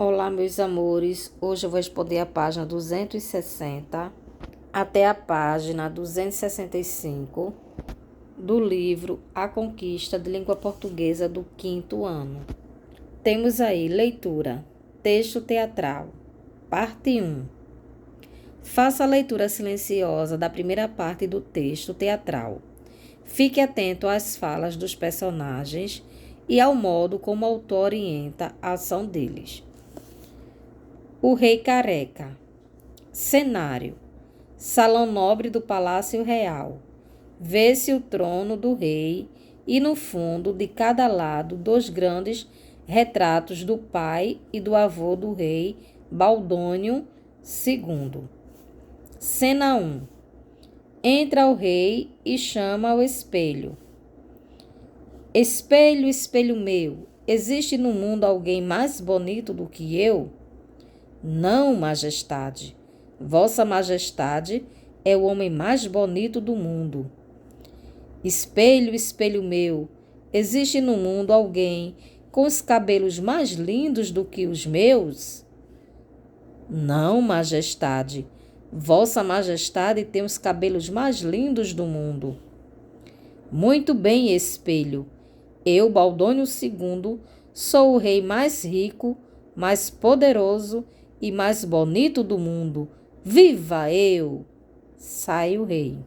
Olá, meus amores. Hoje eu vou responder a página 260 até a página 265 do livro A Conquista de Língua Portuguesa do 5º ano. Temos aí leitura, texto teatral, parte 1. Faça a leitura silenciosa da primeira parte do texto teatral. Fique atento às falas dos personagens e ao modo como o autor orienta a ação deles. O Rei Careca. Cenário: salão nobre do Palácio Real. Vê-se o trono do rei e, no fundo, de cada lado, 2 grandes retratos do pai e do avô do rei, Baldônio II. Cena 1. Entra o rei e chama ao espelho. Espelho, espelho meu, existe no mundo alguém mais bonito do que eu? Não, majestade. Vossa Majestade é o homem mais bonito do mundo. Espelho, espelho meu, existe no mundo alguém com os cabelos mais lindos do que os meus? Não, majestade. Vossa Majestade tem os cabelos mais lindos do mundo. Muito bem, espelho. Eu, Baldônio II, sou o rei mais rico, mais poderoso e mais bonito do mundo. Viva eu! Sai o rei.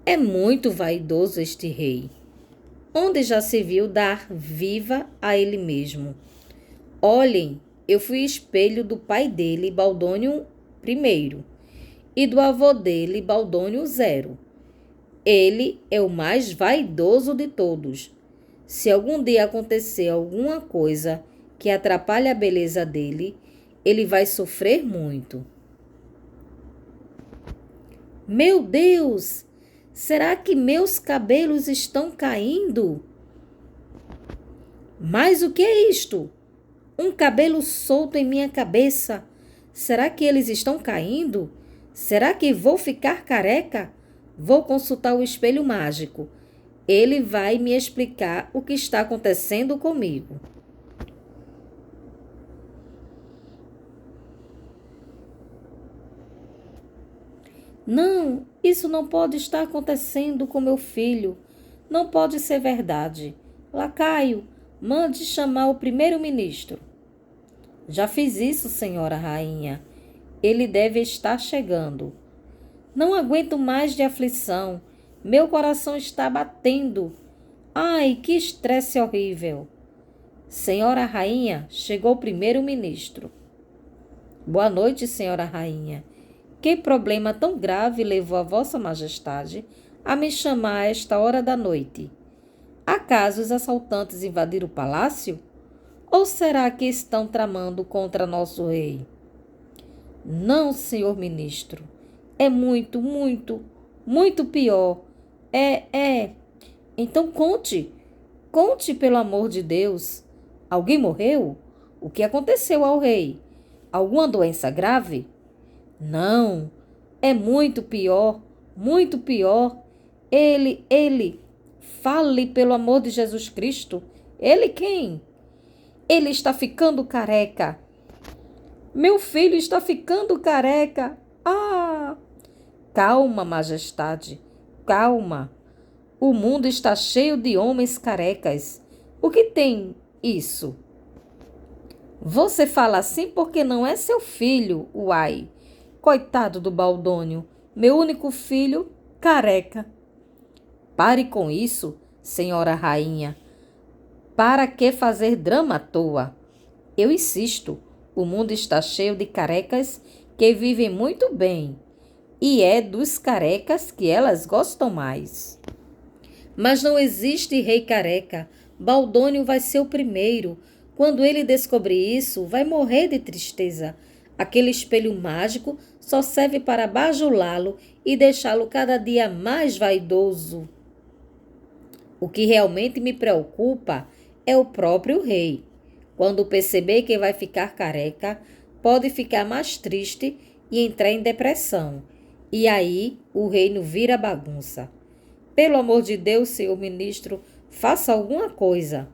É muito vaidoso este rei. Onde já se viu dar viva a ele mesmo? Olhem, eu fui espelho do pai dele, Baldônio I, e do avô dele, Baldônio Zero. Ele é o mais vaidoso de todos. Se algum dia acontecer alguma coisa que atrapalhe a beleza dele, ele vai sofrer muito. Meu Deus! Será que meus cabelos estão caindo? Mas o que é isto? Um cabelo solto em minha cabeça. Será que eles estão caindo? Será que vou ficar careca? Vou consultar o espelho mágico. Ele vai me explicar o que está acontecendo comigo. Não, isso não pode estar acontecendo com meu filho. Não pode ser verdade. Lacaio, mande chamar o primeiro-ministro. Já fiz isso, senhora rainha. Ele deve estar chegando. Não aguento mais de aflição. Meu coração está batendo. Ai, que estresse horrível. Senhora rainha, chegou o primeiro-ministro. Boa noite, senhora rainha. Que problema tão grave levou a vossa majestade a me chamar a esta hora da noite? Acaso os assaltantes invadiram o palácio? Ou será que estão tramando contra nosso rei? Não, senhor ministro. É muito, muito, muito pior. É. Então conte. Conte, pelo amor de Deus. Alguém morreu? O que aconteceu ao rei? Alguma doença grave? Não, é muito pior, muito pior. Ele, fale pelo amor de Jesus Cristo. Ele quem? Ele está ficando careca. Meu filho está ficando careca. Ah! Calma, majestade, calma. O mundo está cheio de homens carecas. O que tem isso? Você fala assim porque não é seu filho, uai. Coitado do Baldônio, meu único filho, careca. Pare com isso, senhora rainha. Para que fazer drama à toa? Eu insisto, o mundo está cheio de carecas que vivem muito bem. E é dos carecas que elas gostam mais. Mas não existe rei careca. Baldônio vai ser o primeiro. Quando ele descobrir isso, vai morrer de tristeza. Aquele espelho mágico só serve para bajulá-lo e deixá-lo cada dia mais vaidoso. O que realmente me preocupa é o próprio rei. Quando perceber que vai ficar careca, pode ficar mais triste e entrar em depressão. E aí o reino vira bagunça. Pelo amor de Deus, senhor ministro, faça alguma coisa.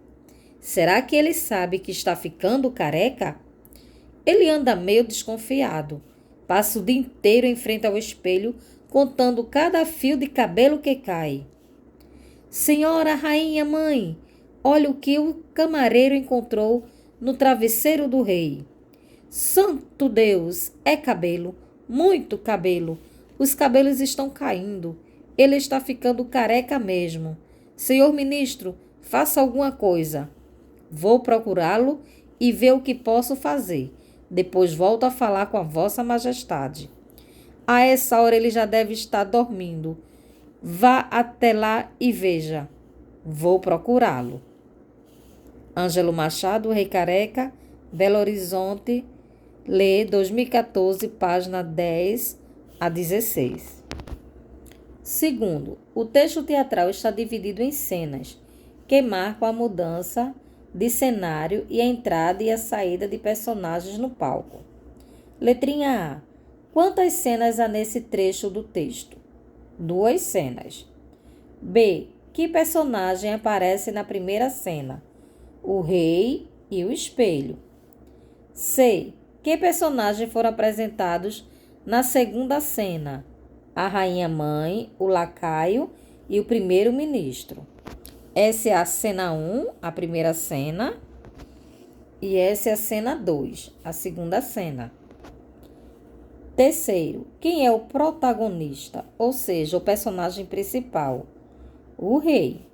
Será que ele sabe que está ficando careca? Ele anda meio desconfiado. Passa o dia inteiro em frente ao espelho, contando cada fio de cabelo que cai. Senhora, rainha, mãe, olha o que o camareiro encontrou no travesseiro do rei. Santo Deus, é cabelo, muito cabelo. Os cabelos estão caindo. Ele está ficando careca mesmo. Senhor ministro, faça alguma coisa. Vou procurá-lo e ver o que posso fazer. Depois volto a falar com a vossa majestade. A essa hora ele já deve estar dormindo. Vá até lá e veja. Vou procurá-lo. Ângelo Machado, Rei Careca, Belo Horizonte, lê 2014, página 10 a 16. Segundo, o texto teatral está dividido em cenas, que marcam a mudança de cenário e a entrada e a saída de personagens no palco. Letrinha A. Quantas cenas há nesse trecho do texto? 2 cenas. B. Que personagem aparece na primeira cena? O rei e o espelho. C. Que personagens foram apresentados na segunda cena? A rainha-mãe, o lacaio e o primeiro-ministro. Essa é a cena 1, a primeira cena. E essa é a cena 2, a segunda cena. Terceiro, quem é o protagonista, ou seja, o personagem principal? O rei.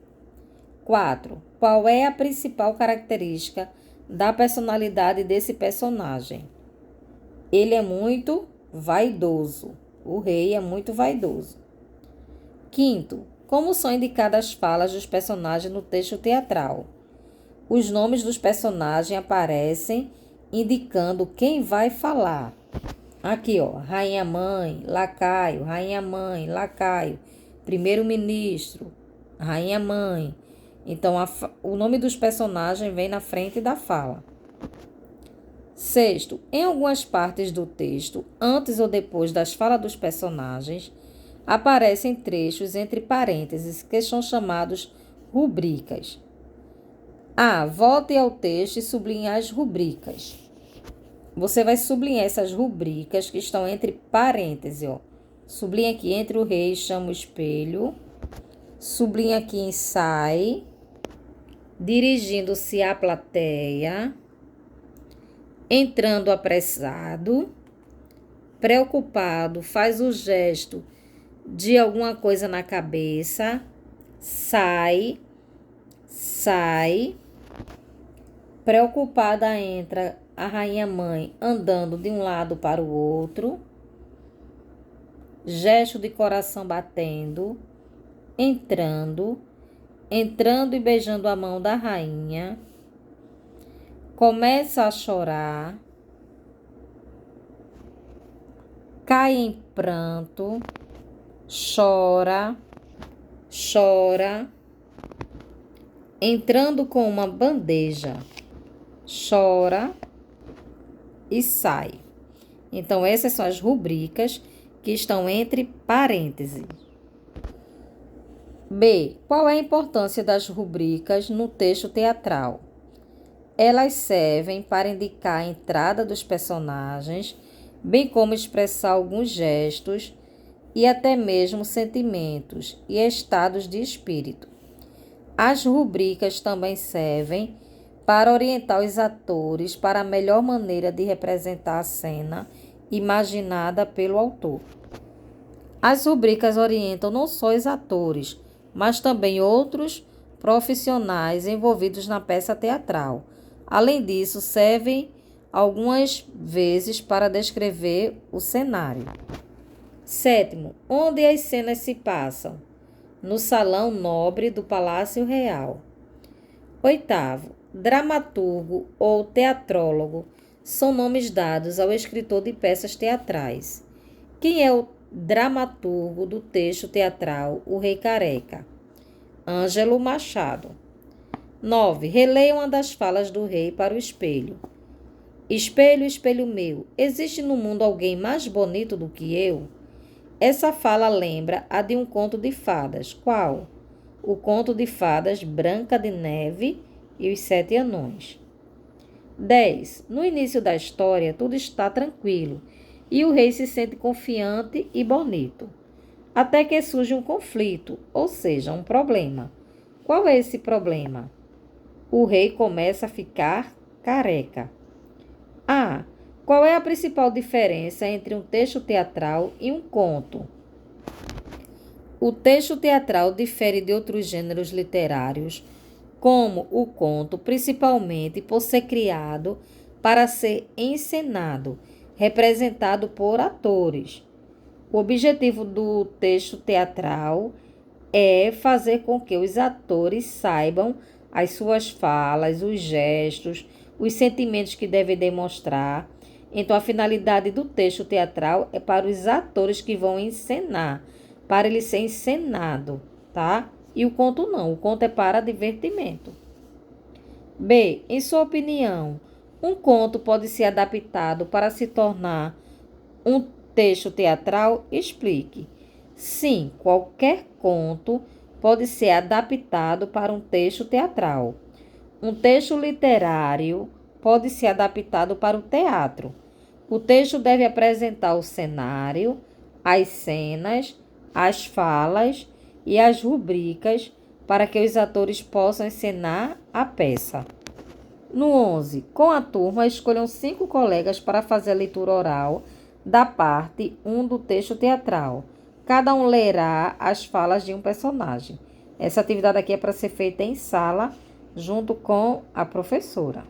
4. Qual é a principal característica da personalidade desse personagem? Ele é muito vaidoso. O rei é muito vaidoso. Quinto, como são indicadas as falas dos personagens no texto teatral? Os nomes dos personagens aparecem indicando quem vai falar. Aqui, ó, rainha-mãe, lacaio, rainha-mãe, lacaio, primeiro-ministro, rainha-mãe. Então, o nome dos personagens vem na frente da fala. Sexto, em algumas partes do texto, antes ou depois das falas dos personagens, aparecem trechos entre parênteses que são chamados rubricas. A. Volte ao texto e sublinhe as rubricas. Você vai sublinhar essas rubricas que estão entre parênteses, ó. Sublinha aqui entre o rei, chama o espelho. Sublinha aqui em sai, dirigindo-se à plateia, entrando apressado, preocupado, faz o gesto de alguma coisa na cabeça, sai, preocupada entra a rainha-mãe andando de um lado para o outro, gesto de coração batendo, entrando e beijando a mão da rainha, começa a chorar, cai em pranto, chora, entrando com uma bandeja, chora e sai. Então, essas são as rubricas que estão entre parênteses. B. Qual é a importância das rubricas no texto teatral? Elas servem para indicar a entrada dos personagens, bem como expressar alguns gestos e até mesmo sentimentos e estados de espírito. As rubricas também servem para orientar os atores para a melhor maneira de representar a cena imaginada pelo autor. As rubricas orientam não só os atores, mas também outros profissionais envolvidos na peça teatral. Além disso, servem algumas vezes para descrever o cenário. Sétimo, onde as cenas se passam? No salão nobre do Palácio Real. Oitavo, dramaturgo ou teatrólogo são nomes dados ao escritor de peças teatrais. Quem é o dramaturgo do texto teatral O Rei Careca? Ângelo Machado. 9. Releia uma das falas do rei para o espelho. Espelho, espelho meu, existe no mundo alguém mais bonito do que eu? Essa fala lembra a de um conto de fadas. Qual? O conto de fadas Branca de Neve e os 7 anões. 10. No início da história, tudo está tranquilo e o rei se sente confiante e bonito. Até que surge um conflito, ou seja, um problema. Qual é esse problema? O rei começa a ficar careca. A. Qual é a principal diferença entre um texto teatral e um conto? O texto teatral difere de outros gêneros literários, como o conto, principalmente por ser criado para ser encenado, representado por atores. O objetivo do texto teatral é fazer com que os atores saibam as suas falas, os gestos, os sentimentos que devem demonstrar. Então, a finalidade do texto teatral é para os atores que vão encenar, para ele ser encenado, tá? E o conto não, o conto é para divertimento. B. Em sua opinião, um conto pode ser adaptado para se tornar um texto teatral? Explique. Sim, qualquer conto pode ser adaptado para um texto teatral. Um texto literário pode ser adaptado para o teatro. O texto deve apresentar o cenário, as cenas, as falas e as rubricas para que os atores possam encenar a peça. No 11, com a turma, escolham 5 colegas para fazer a leitura oral da parte 1 do texto teatral. Cada um lerá as falas de um personagem. Essa atividade aqui é para ser feita em sala, junto com a professora.